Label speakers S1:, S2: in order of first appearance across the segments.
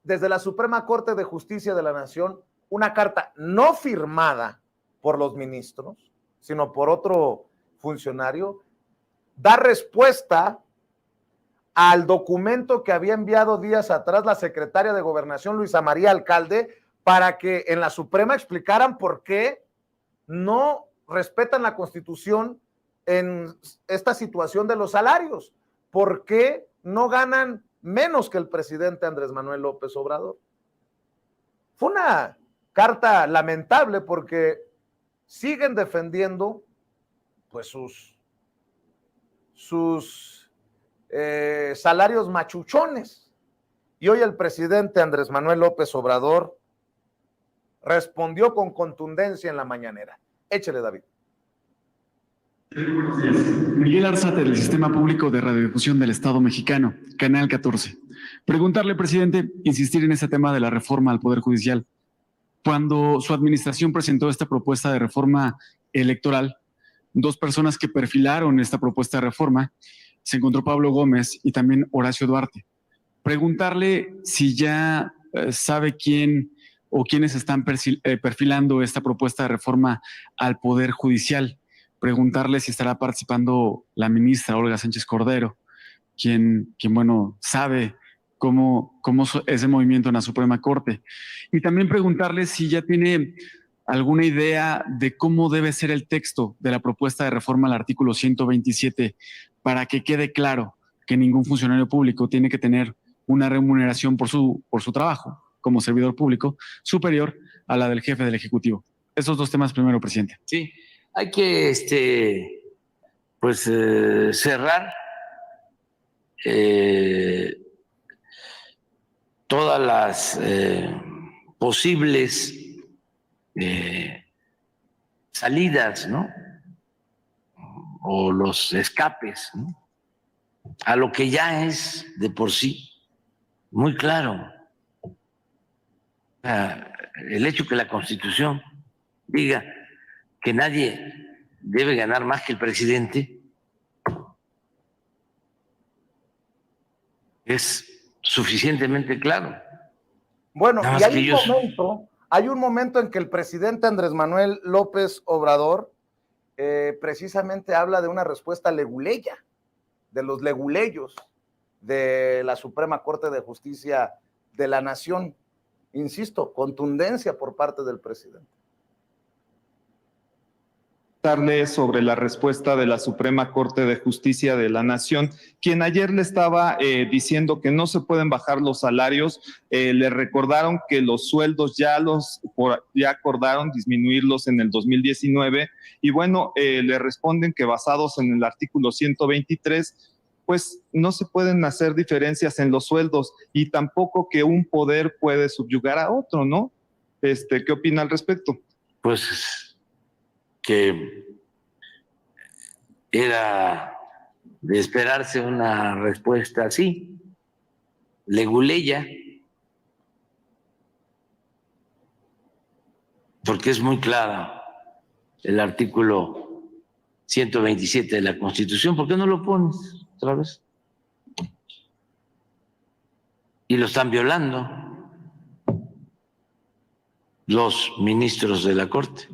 S1: desde la Suprema Corte de Justicia de la Nación una carta no firmada por los ministros, sino por otro funcionario, da respuesta al documento que había enviado días atrás la secretaria de Gobernación, Luisa María Alcalde, para que en la Suprema explicaran por qué no respetan la Constitución en esta situación de los salarios, por qué no ganan menos que el presidente Andrés Manuel López Obrador. Fue una carta lamentable porque siguen defendiendo pues sus salarios machuchones. Y hoy el presidente Andrés Manuel López Obrador respondió con contundencia en la mañanera. Échele, David.
S2: Buenos días. Miguel Arzate, del Sistema Público de Radiodifusión del Estado Mexicano, Canal 14. Preguntarle, presidente, insistir en este tema de la reforma al Poder Judicial. Cuando su administración presentó esta propuesta de reforma electoral, dos personas que perfilaron esta propuesta de reforma, se encontró Pablo Gómez y también Horacio Duarte. Preguntarle si ya sabe quién o quiénes están perfilando esta propuesta de reforma al Poder Judicial. Preguntarle si estará participando la ministra Olga Sánchez Cordero, quien bueno, sabe cómo es ese movimiento en la Suprema Corte. Y también preguntarle si ya tiene alguna idea de cómo debe ser el texto de la propuesta de reforma al artículo 127 para que quede claro que ningún funcionario público tiene que tener una remuneración por su trabajo como servidor público superior a la del jefe del Ejecutivo. Esos dos temas primero, presidente.
S3: Sí, hay que cerrar todas las posibles salidas, ¿no? O los escapes, ¿no? A lo que ya es de por sí muy claro. El hecho que la Constitución diga que nadie debe ganar más que el presidente es suficientemente claro.
S1: Bueno, y hay un momento en que el presidente Andrés Manuel López Obrador precisamente habla de una respuesta leguleya, de los leguleyos de la Suprema Corte de Justicia de la Nación. Insisto, contundencia por parte del presidente.
S4: Sobre la respuesta de la Suprema Corte de Justicia de la Nación, quien ayer le estaba diciendo que no se pueden bajar los salarios. Le recordaron que los sueldos ya acordaron disminuirlos en el 2019 y bueno, le responden que basados en el artículo 123, pues no se pueden hacer diferencias en los sueldos y tampoco que un poder puede subyugar a otro, ¿no? ¿Qué opina al respecto?
S3: Pues que era de esperarse una respuesta así, leguleya, porque es muy clara el artículo 127 de la Constitución. ¿Por qué no lo pones otra vez? Y lo están violando los ministros de la Corte.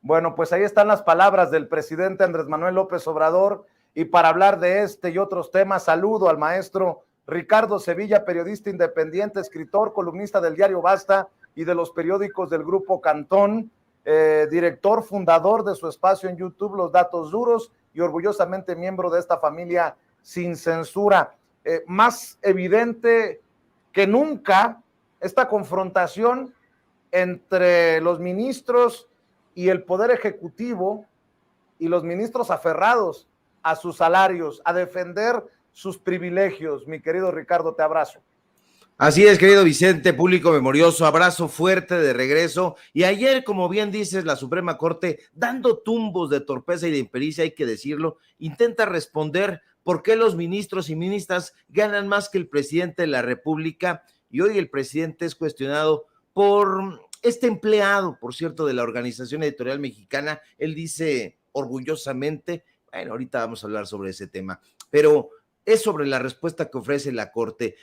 S1: Bueno, pues ahí están las palabras del presidente Andrés Manuel López Obrador, y para hablar de este y otros temas, saludo al maestro Ricardo Sevilla, periodista independiente, escritor, columnista del diario Basta y de los periódicos del Grupo Cantón, director, fundador de su espacio en YouTube, Los Datos Duros, y orgullosamente miembro de esta familia sin censura. Más evidente que nunca esta confrontación entre los ministros y el Poder Ejecutivo, y los ministros aferrados a sus salarios, a defender sus privilegios. Mi querido Ricardo, te abrazo.
S5: Así es, querido Vicente, público memorioso, abrazo fuerte de regreso. Y ayer, como bien dices, la Suprema Corte, dando tumbos de torpeza y de impericia, hay que decirlo, intenta responder por qué los ministros y ministras ganan más que el presidente de la República, y hoy el presidente es cuestionado por este empleado, por cierto, de la Organización Editorial Mexicana. Él dice orgullosamente, bueno, ahorita vamos a hablar sobre ese tema, pero es sobre la respuesta que ofrece la Corte.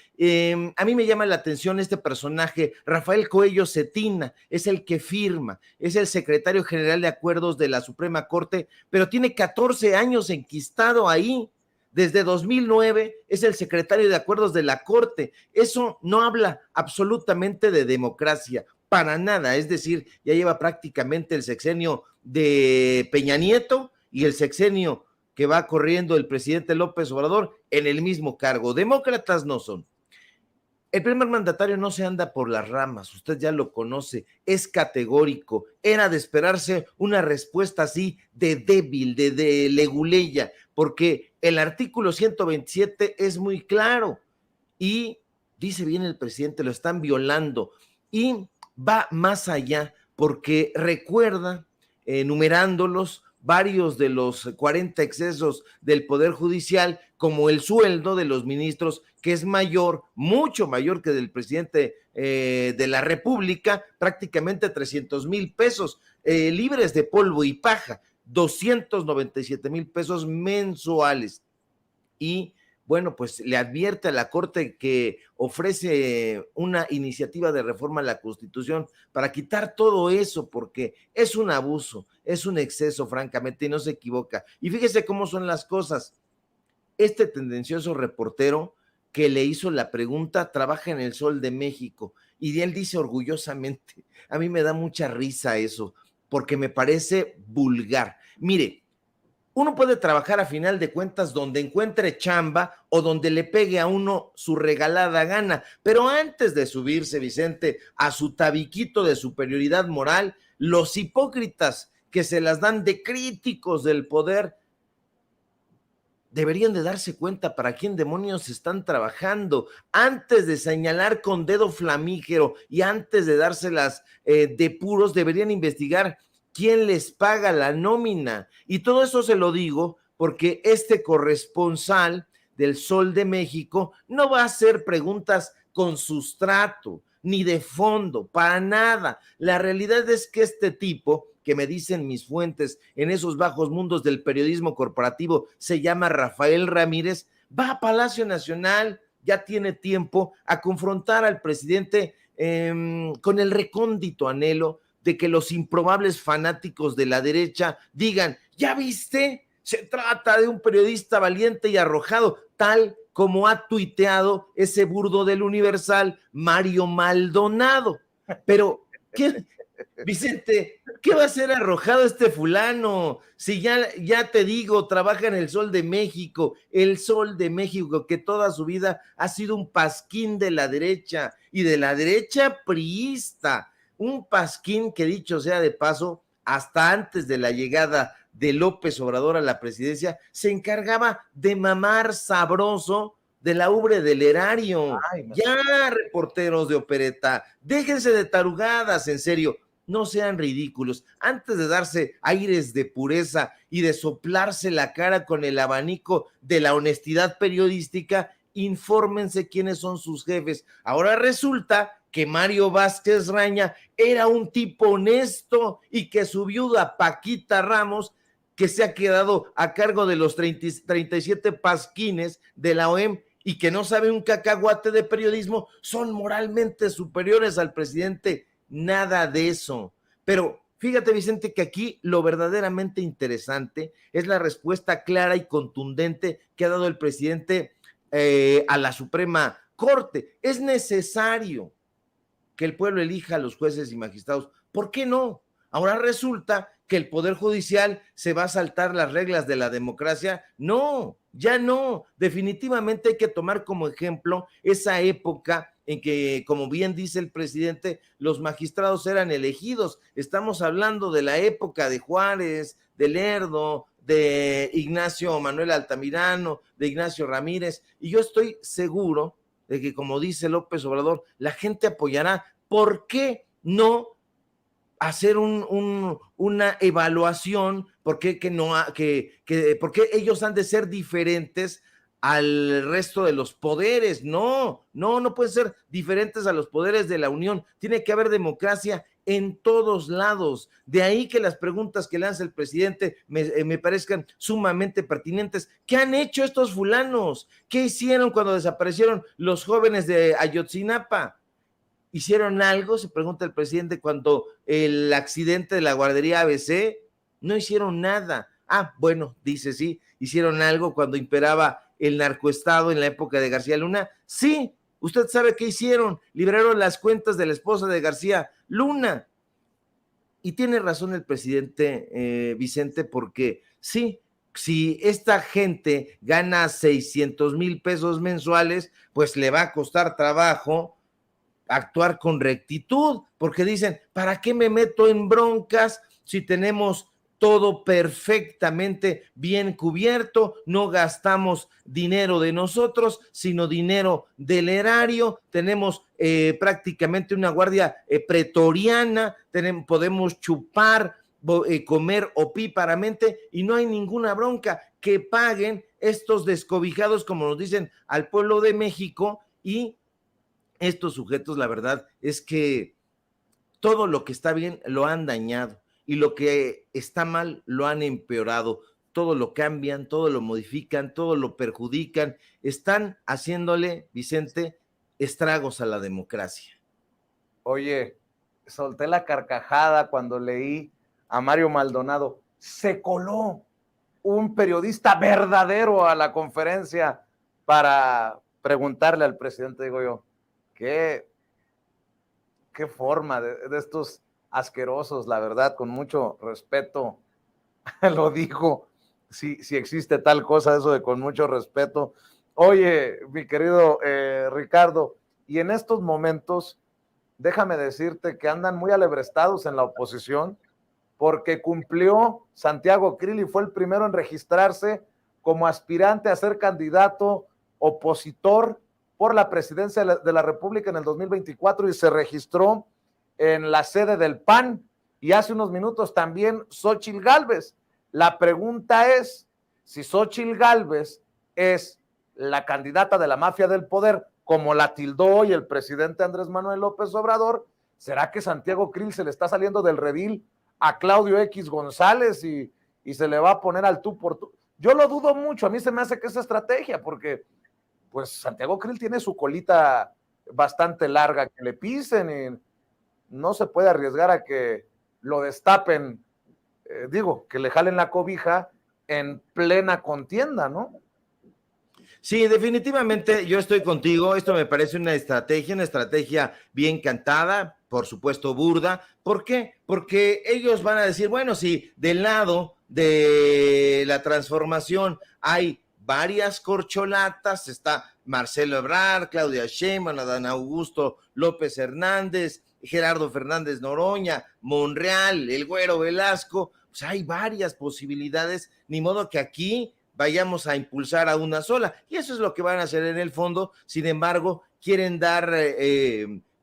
S5: A mí me llama la atención este personaje, Rafael Coello Cetina, es el que firma, es el secretario general de acuerdos de la Suprema Corte, pero tiene 14 años enquistado ahí. Desde 2009 es el secretario de acuerdos de la Corte. Eso no habla absolutamente de democracia, para nada. Es decir, ya lleva prácticamente el sexenio de Peña Nieto y el sexenio que va corriendo el presidente López Obrador en el mismo cargo. Demócratas no son. El primer mandatario no se anda por las ramas, usted ya lo conoce, es categórico. Era de esperarse una respuesta así de débil, de leguleya, porque el artículo 127 es muy claro y dice bien el presidente, lo están violando y va más allá porque recuerda, enumerándolos, varios de los 40 excesos del Poder Judicial, como el sueldo de los ministros, que es mayor, mucho mayor que del presidente de la República, prácticamente 300,000 pesos, libres de polvo y paja, 297,000 pesos mensuales. Y bueno, pues le advierte a la Corte que ofrece una iniciativa de reforma a la Constitución para quitar todo eso, porque es un abuso, es un exceso, francamente, y no se equivoca. Y fíjese cómo son las cosas. Este tendencioso reportero que le hizo la pregunta trabaja en El Sol de México y él dice orgullosamente, a mí me da mucha risa eso, porque me parece vulgar. Mire, uno puede trabajar a final de cuentas donde encuentre chamba o donde le pegue a uno su regalada gana, pero antes de subirse, Vicente, a su tabiquito de superioridad moral, los hipócritas que se las dan de críticos del poder deberían de darse cuenta para quién demonios están trabajando antes de señalar con dedo flamígero y antes de dárselas de puros, deberían investigar quién les paga la nómina. Y todo eso se lo digo porque este corresponsal del Sol de México no va a hacer preguntas con sustrato ni de fondo, para nada. La realidad es que este tipo, que me dicen mis fuentes en esos bajos mundos del periodismo corporativo, se llama Rafael Ramírez, va a Palacio Nacional, ya tiene tiempo, a confrontar al presidente con el recóndito anhelo de que los improbables fanáticos de la derecha digan, ¿ya viste? Se trata de un periodista valiente y arrojado, tal como ha tuiteado ese burdo del Universal, Mario Maldonado. Pero, ¿qué, Vicente, qué va a ser arrojado este fulano? Si ya te digo, trabaja en El Sol de México, El Sol de México, que toda su vida ha sido un pasquín de la derecha, y de la derecha priista, un pasquín que, dicho sea de paso, hasta antes de la llegada de López Obrador a la presidencia, se encargaba de mamar sabroso de la ubre del erario. Ay, ya, reporteros de opereta, déjense de tarugadas, en serio, no sean ridículos. Antes de darse aires de pureza y de soplarse la cara con el abanico de la honestidad periodística, infórmense quiénes son sus jefes. Ahora resulta que Mario Vázquez Raña era un tipo honesto y que su viuda Paquita Ramos, que se ha quedado a cargo de los 37 pasquines de la OEM y que no sabe un cacahuate de periodismo, son moralmente superiores al presidente. Nada de eso. Pero fíjate, Vicente, que aquí lo verdaderamente interesante es la respuesta clara y contundente que ha dado el presidente a la Suprema Corte. Es necesario que el pueblo elija a los jueces y magistrados. ¿Por qué no? Ahora resulta que el Poder Judicial se va a saltar las reglas de la democracia. No, ya no. Definitivamente hay que tomar como ejemplo esa época en que, como bien dice el presidente, los magistrados eran elegidos. Estamos hablando de la época de Juárez, de Lerdo, de Ignacio Manuel Altamirano, de Ignacio Ramírez, y yo estoy seguro de que, como dice López Obrador, la gente apoyará. ¿Por qué no hacer una evaluación? ¿Por qué ellos han de ser diferentes al resto de los poderes. No pueden ser diferentes a los poderes de la Unión. Tiene que haber democracia en todos lados. De ahí que las preguntas que lanza el presidente me parezcan sumamente pertinentes. ¿Qué han hecho estos fulanos? ¿Qué hicieron cuando desaparecieron los jóvenes de Ayotzinapa? ¿Hicieron algo? Se pregunta el presidente cuando el accidente de la guardería ABC. No hicieron nada. Bueno, dice sí, hicieron algo cuando imperaba el narcoestado en la época de García Luna. Sí, usted sabe qué hicieron, liberaron las cuentas de la esposa de García Luna. Y tiene razón el presidente Vicente, porque sí, si esta gente gana 600,000 pesos mensuales, pues le va a costar trabajo actuar con rectitud, porque dicen, ¿para qué me meto en broncas si tenemos todo perfectamente bien cubierto? No gastamos dinero de nosotros, sino dinero del erario. Tenemos prácticamente una guardia pretoriana, podemos chupar, comer opíparamente y no hay ninguna bronca. Que paguen estos descobijados, como nos dicen, al pueblo de México. Y estos sujetos, la verdad es que todo lo que está bien lo han dañado y lo que está mal lo han empeorado. Todo lo cambian, todo lo modifican, todo lo perjudican. Están haciéndole, Vicente, estragos a la democracia.
S1: Oye, solté la carcajada cuando leí a Mario Maldonado. Se coló un periodista verdadero a la conferencia para preguntarle al presidente. Digo yo, qué forma de estos asquerosos, la verdad, con mucho respeto, lo dijo, si existe tal cosa, eso de con mucho respeto. Oye, mi querido Ricardo, y en estos momentos, déjame decirte que andan muy alebrestados en la oposición, porque cumplió Santiago Krill y fue el primero en registrarse como aspirante a ser candidato opositor por la presidencia de la República en el 2024 y se registró en la sede del PAN, y hace unos minutos también Xóchitl Gálvez. La pregunta es, si Xóchitl Gálvez es la candidata de la mafia del poder, como la tildó hoy el presidente Andrés Manuel López Obrador, ¿será que Santiago Krill se le está saliendo del redil a Claudio X González y se le va a poner al tú por tú? Yo lo dudo mucho, a mí se me hace que es estrategia, porque pues Santiago Krill tiene su colita bastante larga, que le pisen y no se puede arriesgar a que lo destapen, que le jalen la cobija en plena contienda, ¿no?
S5: Sí, definitivamente yo estoy contigo. Esto me parece una estrategia bien cantada, por supuesto burda. ¿Por qué? Porque ellos van a decir, bueno, si del lado de la transformación hay varias corcholatas, está Marcelo Ebrard, Claudia Sheinbaum, Adán Augusto López Hernández, Gerardo Fernández Noroña, Monreal, el Güero Velasco, pues hay varias posibilidades, ni modo que aquí vayamos a impulsar a una sola, y eso es lo que van a hacer en el fondo. Sin embargo, quieren dar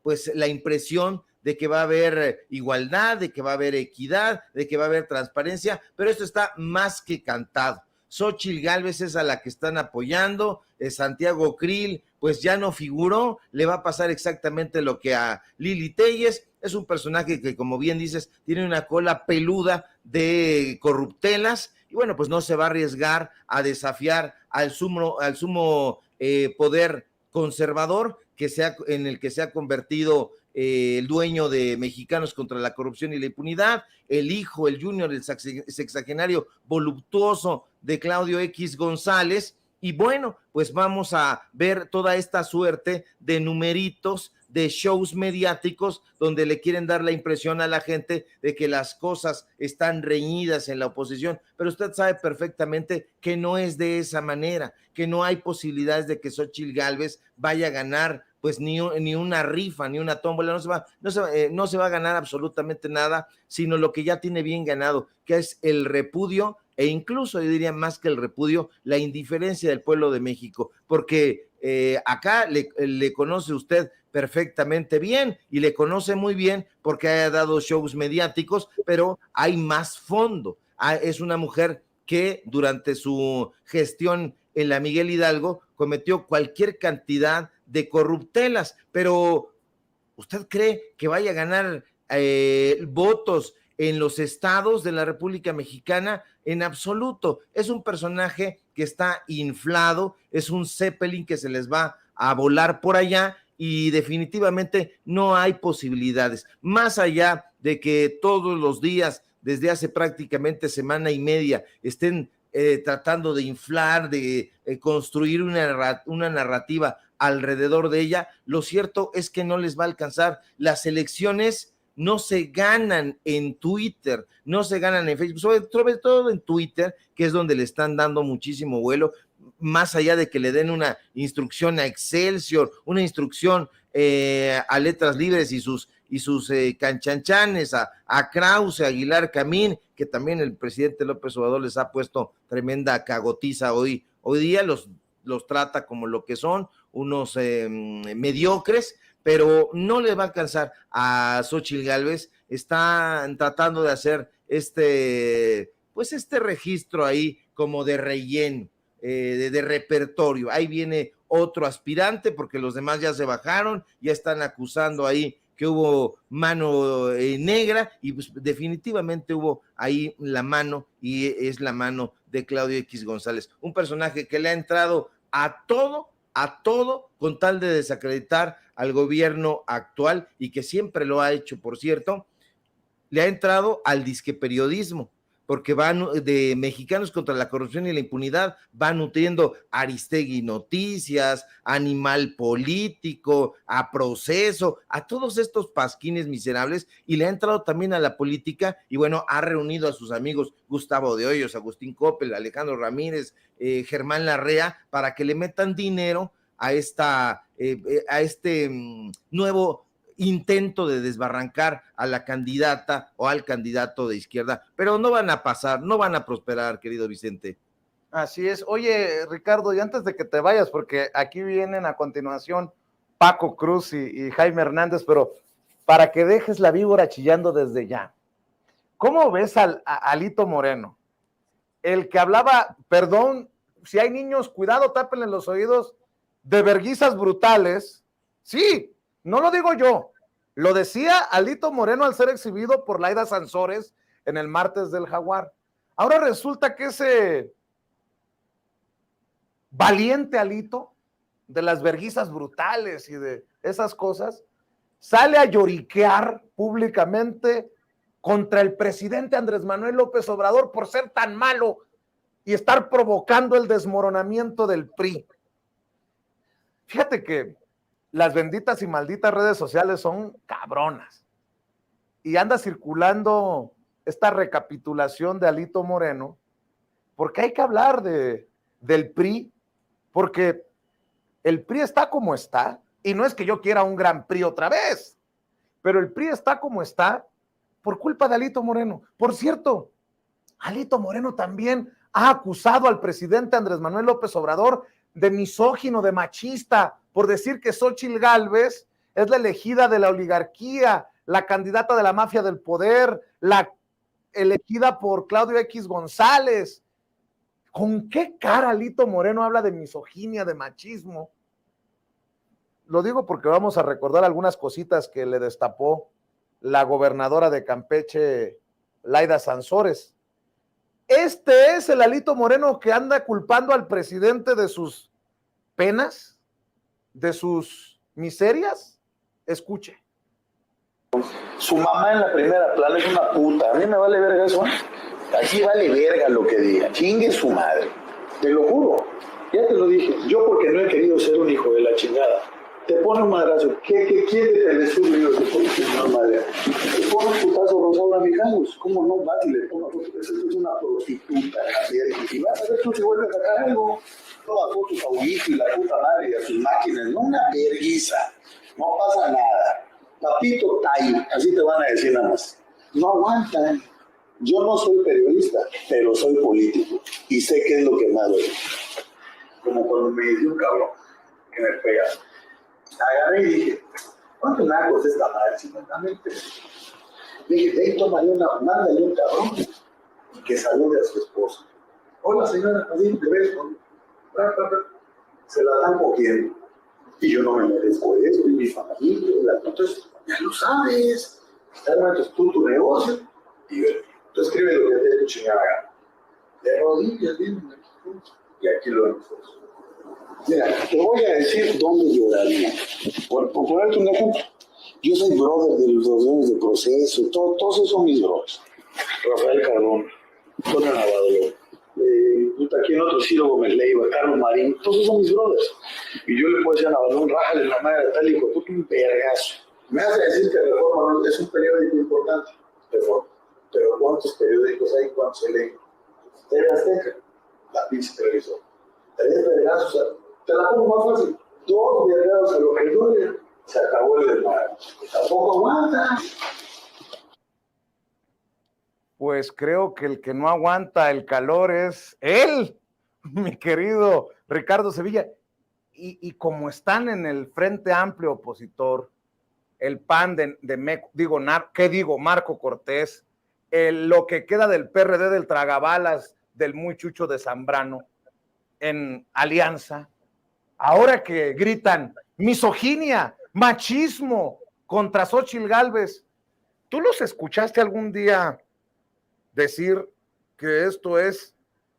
S5: pues la impresión de que va a haber igualdad, de que va a haber equidad, de que va a haber transparencia, pero esto está más que cantado. Xóchitl Gálvez es a la que están apoyando, Santiago Krill pues ya no figuró, le va a pasar exactamente lo que a Lili Téllez. Es un personaje que, como bien dices, tiene una cola peluda de corruptelas, y bueno, pues no se va a arriesgar a desafiar al sumo poder conservador en el que se ha convertido el dueño de Mexicanos contra la Corrupción y la Impunidad, el hijo, el junior, el sexagenario voluptuoso de Claudio X González. Y bueno, pues vamos a ver toda esta suerte de numeritos, de shows mediáticos, donde le quieren dar la impresión a la gente de que las cosas están reñidas en la oposición, pero usted sabe perfectamente que no es de esa manera, que no hay posibilidades de que Xóchitl Gálvez vaya a ganar pues ni una rifa, ni una tómbola, no se va a ganar absolutamente nada, sino lo que ya tiene bien ganado, que es el repudio, e incluso yo diría más que el repudio, la indiferencia del pueblo de México, porque acá le conoce usted perfectamente bien, y le conoce muy bien porque ha dado shows mediáticos, pero hay más fondo. Es una mujer que durante su gestión en la Miguel Hidalgo cometió cualquier cantidad de corruptelas, pero ¿usted cree que vaya a ganar votos en los estados de la República Mexicana? En absoluto. Es un personaje que está inflado, es un Zeppelin que se les va a volar por allá y definitivamente no hay posibilidades. Más allá de que todos los días, desde hace prácticamente semana y media, estén tratando de inflar, de construir una narrativa alrededor de ella, lo cierto es que no les va a alcanzar. Las elecciones no se ganan en Twitter, no se ganan en Facebook, sobre todo en Twitter, que es donde le están dando muchísimo vuelo, más allá de que le den una instrucción a Excelsior, una instrucción a Letras Libres y sus canchanchanes, a Krause, a Aguilar Camín, que también el presidente López Obrador les ha puesto tremenda cagotiza hoy día, los trata como lo que son, unos mediocres, pero no le va a alcanzar a Xóchitl Gálvez. Están tratando de hacer este registro ahí como de relleno, de repertorio. Ahí viene otro aspirante porque los demás ya se bajaron, ya están acusando ahí que hubo mano negra y pues definitivamente hubo ahí la mano y es la mano de Claudio X González, un personaje que le ha entrado a todo con tal de desacreditar al gobierno actual y que siempre lo ha hecho, por cierto, le ha entrado al disque periodismo, porque van de Mexicanos contra la Corrupción y la Impunidad, va nutriendo Aristegui Noticias, Animal Político, a Proceso, a todos estos pasquines miserables, y le ha entrado también a la política, y bueno, ha reunido a sus amigos Gustavo de Hoyos, Agustín Coppel, Alejandro Ramírez, Germán Larrea, para que le metan dinero a este nuevo intento de desbarrancar a la candidata o al candidato de izquierda, pero no van a pasar, no van a prosperar, querido Vicente.
S1: Así es. Oye, Ricardo, y antes de que te vayas, porque aquí vienen a continuación Paco Cruz y Jaime Hernández, pero para que dejes la víbora chillando desde ya. ¿Cómo ves a Alito Moreno? El que hablaba, perdón, si hay niños, cuidado, tápenle los oídos, de verguizas brutales. Sí, no lo digo yo, lo decía Alito Moreno al ser exhibido por Laida Sansores en el martes del Jaguar. Ahora resulta que ese valiente Alito de las verguizas brutales y de esas cosas sale a lloriquear públicamente contra el presidente Andrés Manuel López Obrador por ser tan malo y estar provocando el desmoronamiento del PRI. Fíjate que las benditas y malditas redes sociales son cabronas y anda circulando esta recapitulación de Alito Moreno porque hay que hablar del PRI, porque el PRI está como está, y no es que yo quiera un gran PRI otra vez, pero el PRI está como está por culpa de Alito Moreno. Por cierto, Alito Moreno también ha acusado al presidente Andrés Manuel López Obrador de misógino, de machista, por decir que Xóchitl Gálvez es la elegida de la oligarquía, la candidata de la mafia del poder, la elegida por Claudio X González. ¿Con qué cara Alito Moreno habla de misoginia, de machismo? Lo digo porque vamos a recordar algunas cositas que le destapó la gobernadora de Campeche, Laida Sansores. Este es el Alito Moreno que anda culpando al presidente de sus penas, de sus miserias. Escuche.
S6: Su mamá en la primera plana es una puta. A mí me vale verga eso. Aquí vale verga lo que diga. Chingue su madre. Te lo juro. Ya te lo dije. Yo porque no he querido ser un hijo de la chingada. Te pone un madrazo. ¿Qué quiere te le sube? Yo te pone una madre. Te pone un putazo rosado a mi Janus. ¿Cómo no? Va y le toma. Eso es una prostituta. Y vas a ver tú si vuelves a sacar algo. Toda foto a su y la puta madre y a sus máquinas. No una verguiza. No pasa nada. Papito Tai, así te van a decir nada más. No aguantan. Yo no soy periodista, pero soy político. Y sé qué es lo que más duele. Como cuando me dice un cabrón que me pega. Agarré y dije, ¿cuánto me hago esta madre? 50,000 pesos. Dije, de ahí tómale mándale un cabrón que salude a su esposa. Hola señora, así te ves. Se la están cogiendo. Y yo no me merezco eso, y mi familia, entonces ya lo sabes. Entonces tú tu negocio, y tú escribes lo que te dé tu chingada gana. De rodillas, bien, y aquí lo hemos hecho. Mira, te voy a decir dónde lloraría. Por ponerte un ejemplo, yo soy brother de los dueños de Proceso, todos esos son mis brothers. Rafael Cardón, Antonio Navarro, aquí en otro Ciro Gómez Leiva, Carlos Marín, todos esos son mis brothers. Y yo le puedo decir a Navarro, rájale la madre de tal, hijo, tú un vergazo. Me hace decir que Reforma no es un periódico importante, pero ¿cuántos periódicos hay? ¿Cuántos se leen? TV Azteca, la pinche televisor. 3 vergazos, o sea, te la pongo más fácil. 2 vergazos a lo que duele, se acabó el desmadre. Tampoco aguanta.
S1: Pues creo que el que no aguanta el calor es él, mi querido Ricardo Sevilla. Y como están en el Frente Amplio opositor, el PAN Marco Cortés, lo que queda del PRD, del tragabalas, del muy chucho de Zambrano, en alianza, ahora que gritan misoginia, machismo contra Xóchitl Gálvez, ¿tú los escuchaste algún día decir que esto es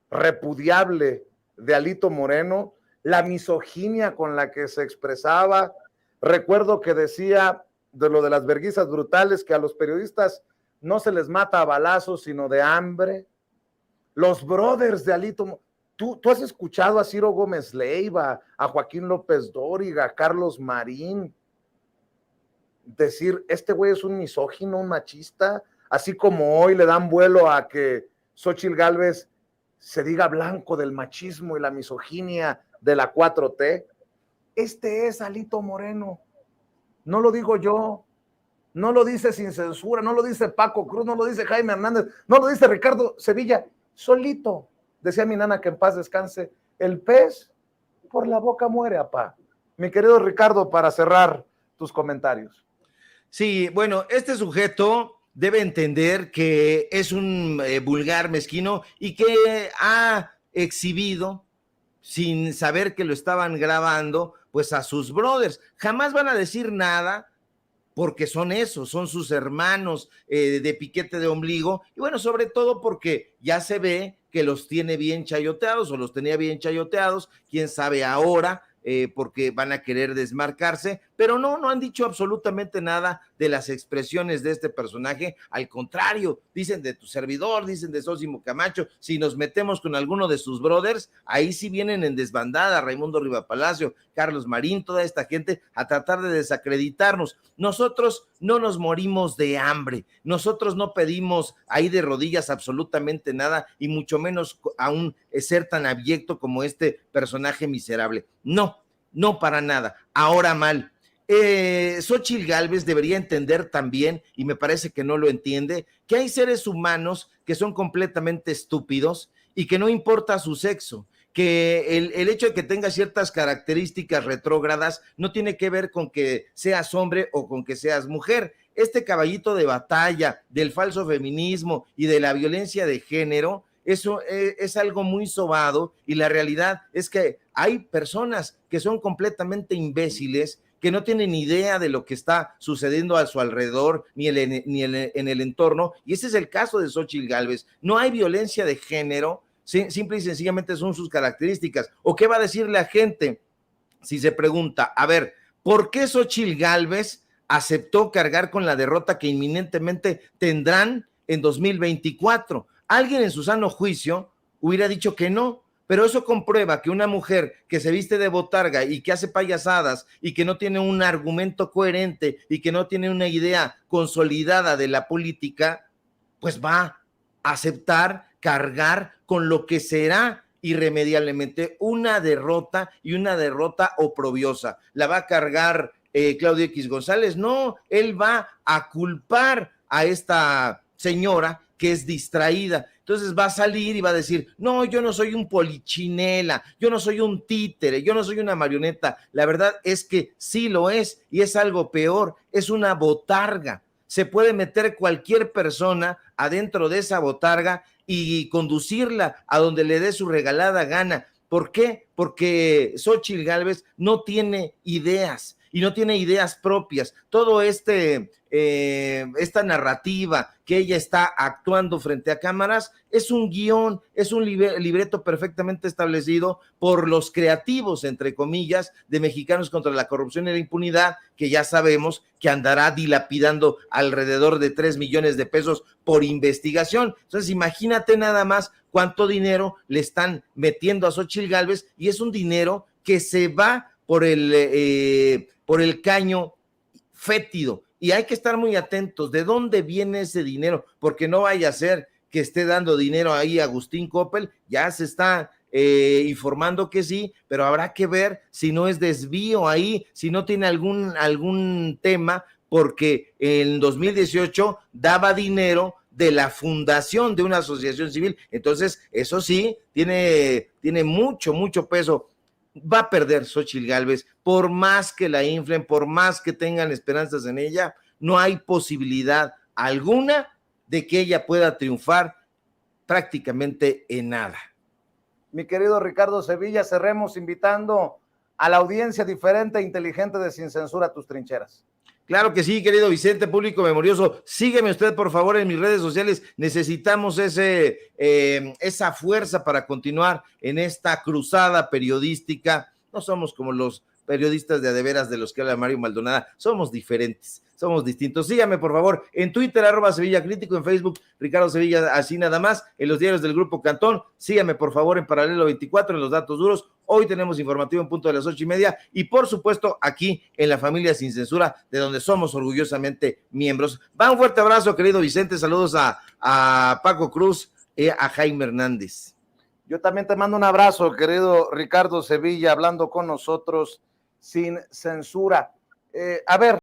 S1: repudiable de Alito Moreno? La misoginia con la que se expresaba, recuerdo que decía de lo de las verguizas brutales, que a los periodistas no se les mata a balazos, sino de hambre. Los brothers de Alito, tú has escuchado a Ciro Gómez Leiva, a Joaquín López Dóriga, a Carlos Marín decir, este güey es un misógino, un machista, así como hoy le dan vuelo a que Xóchitl Gálvez se diga blanco del machismo y la misoginia de la 4T. Este es Alito Moreno, no lo digo yo, no lo dice Sin Censura, no lo dice Paco Cruz, no lo dice Jaime Hernández, no lo dice Ricardo Sevilla, solito, decía mi nana que en paz descanse, el pez por la boca muere, apá. Mi querido Ricardo, para cerrar tus comentarios.
S5: Sí, bueno, este sujeto debe entender que es un vulgar mezquino y que ha exhibido, sin saber que lo estaban grabando, pues a sus brothers. Jamás van a decir nada porque son esos, son sus hermanos de piquete de ombligo, y bueno, sobre todo porque ya se ve que los tiene bien chayoteados o los tenía bien chayoteados, quién sabe ahora, porque van a querer desmarcarse, pero no han dicho absolutamente nada de las expresiones de este personaje. Al contrario, dicen de tu servidor, dicen de Sósimo Camacho. Si nos metemos con alguno de sus brothers, ahí sí vienen en desbandada, Raimundo Rivapalacio, Carlos Marín, toda esta gente a tratar de desacreditarnos. Nosotros no nos morimos de hambre, nosotros no pedimos ahí de rodillas absolutamente nada, y mucho menos aún ser tan abyecto como este personaje miserable. No para nada. Ahora mal. Xóchitl Gálvez debería entender también, y me parece que no lo entiende, que hay seres humanos que son completamente estúpidos y que no importa su sexo, que el hecho de que tenga ciertas características retrógradas no tiene que ver con que seas hombre o con que seas mujer. Este caballito de batalla del falso feminismo y de la violencia de género, eso es algo muy sobado, y la realidad es que hay personas que son completamente imbéciles, que no tienen idea de lo que está sucediendo a su alrededor ni en el entorno, y ese es el caso de Xóchitl Gálvez. No hay violencia de género, simple y sencillamente son sus características. ¿O qué va a decir la gente si se pregunta, a ver, ¿por qué Xóchitl Gálvez aceptó cargar con la derrota que inminentemente tendrán en 2024? Alguien en su sano juicio hubiera dicho que no, pero eso comprueba que una mujer que se viste de botarga y que hace payasadas y que no tiene un argumento coherente y que no tiene una idea consolidada de la política, pues va a aceptar cargar con lo que será irremediablemente una derrota, y una derrota oprobiosa. ¿La va a cargar Claudio X González? No, él va a culpar a esta señora que es distraída. Entonces va a salir y va a decir, no, yo no soy un polichinela, yo no soy un títere, yo no soy una marioneta. La verdad es que sí lo es, y es algo peor, es una botarga. Se puede meter cualquier persona adentro de esa botarga y conducirla a donde le dé su regalada gana, ¿Por qué? Porque Xóchitl Gálvez no tiene ideas y no tiene ideas propias. Todo esta narrativa que ella está actuando frente a cámaras es un guión, es un libreto perfectamente establecido por los creativos, entre comillas, de Mexicanos contra la Corrupción y la Impunidad, que ya sabemos que andará dilapidando alrededor de 3 millones de pesos por investigación. Entonces, imagínate nada más cuánto dinero le están metiendo a Xóchitl Gálvez, y es un dinero que se va por el caño fétido, y hay que estar muy atentos de dónde viene ese dinero, porque no vaya a ser que esté dando dinero ahí a Agustín Coppel. Ya se está informando que sí, pero habrá que ver si no es desvío ahí, si no tiene algún tema, porque en 2018 daba dinero de la fundación de una asociación civil. Entonces, eso sí, tiene mucho peso. Va a perder Xóchitl Gálvez, por más que la inflen, por más que tengan esperanzas en ella, no hay posibilidad alguna de que ella pueda triunfar prácticamente en nada.
S1: Mi querido Ricardo Sevilla, cerremos invitando a la audiencia diferente e inteligente de Sin Censura a tus trincheras.
S5: Claro que sí, querido Vicente, público memorioso. Sígueme usted, por favor, en mis redes sociales. Necesitamos esa fuerza para continuar en esta cruzada periodística. No somos como los periodistas de veras de los que habla Mario Maldonado. Somos diferentes, somos distintos. Sígame, por favor, en Twitter, @SevillaCrítico, en Facebook, Ricardo Sevilla, así nada más, en los diarios del Grupo Cantón. Sígame, por favor, en Paralelo 24, en los datos duros. Hoy tenemos informativo en punto de las 8:30, y por supuesto aquí en la familia Sin Censura, de donde somos orgullosamente miembros. Va, un fuerte abrazo, querido Vicente. Saludos a Paco Cruz y a Jaime Hernández.
S1: Yo también te mando un abrazo, querido Ricardo Sevilla, hablando con nosotros Sin Censura. A ver,